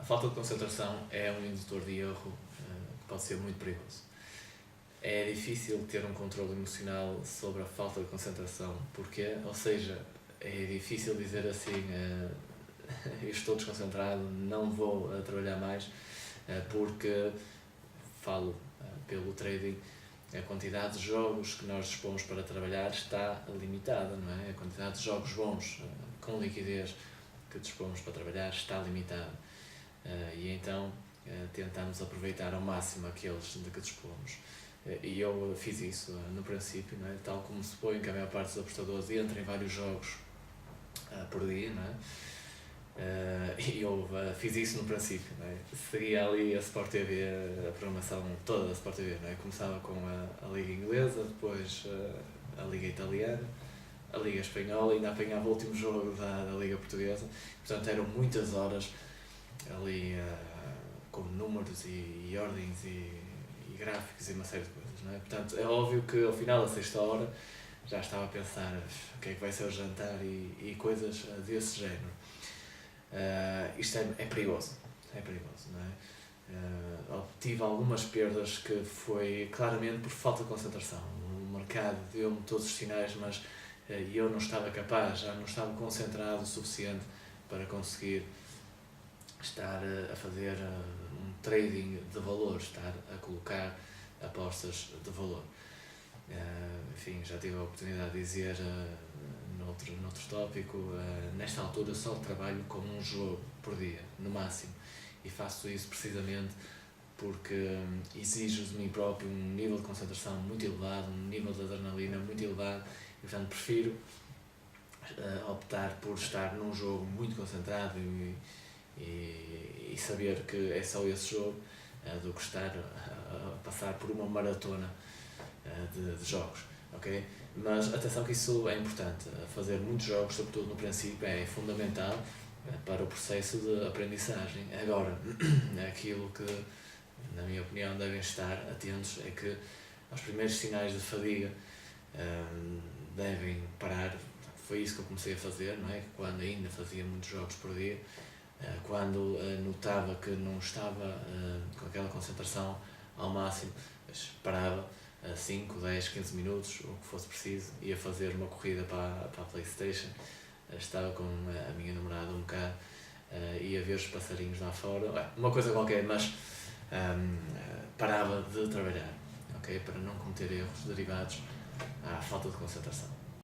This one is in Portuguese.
falta de concentração é um indutor de erro que pode ser muito perigoso. É difícil ter um controle emocional sobre a falta de concentração. Porquê? Ou seja, é difícil dizer assim, eu estou desconcentrado, não vou trabalhar mais, porque falo pelo trading, a quantidade de jogos que nós dispomos para trabalhar está limitada, não é? A quantidade de jogos bons com liquidez que dispomos para trabalhar está limitada, e então tentamos aproveitar ao máximo aqueles de que dispomos. E eu fiz isso no princípio, não é? Tal como se põe que a maior parte dos apostadores entra em vários jogos por dia, não é? E eu fiz isso no princípio, não é? Seguia ali a Sport TV, a programação toda da Sport TV, não é? Começava com a Liga Inglesa, depois a Liga Italiana, a Liga Espanhola, e ainda apanhava o último jogo da Liga Portuguesa. Portanto, eram muitas horas ali com números e ordens e gráficos e uma série de coisas, não é? Portanto, é óbvio que ao final da sexta hora já estava a pensar o que é que vai ser o jantar e coisas desse género. Isto é perigoso, não é? Obtive algumas perdas que foi claramente por falta de concentração. O mercado deu-me todos os sinais, mas eu não estava capaz, já não estava concentrado o suficiente para conseguir estar a fazer um trading de valor, estar a colocar apostas de valor. Enfim, já tive a oportunidade de dizer noutro tópico, nesta altura só trabalho com um jogo por dia, no máximo, e faço isso precisamente porque exijo de mim próprio um nível de concentração muito elevado, um nível de adrenalina muito elevado, e portanto prefiro optar por estar num jogo muito concentrado e saber que é só esse jogo, do que estar a passar por uma maratona de jogos, ok? Mas atenção que isso é importante, fazer muitos jogos, sobretudo no princípio, é fundamental para o processo de aprendizagem. Agora, aquilo que, na minha opinião, devem estar atentos é que aos primeiros sinais de fadiga devem parar. Foi isso que eu comecei a fazer, não é? Quando ainda fazia muitos jogos por dia, quando notava que não estava com aquela concentração ao máximo, parava 5, 10, 15 minutos, o que fosse preciso, ia fazer uma corrida para a Playstation, estava com a minha namorada um bocado, ia ver os passarinhos lá fora, uma coisa qualquer, mas parava de trabalhar, ok? Para não cometer erros derivados à falta de concentração.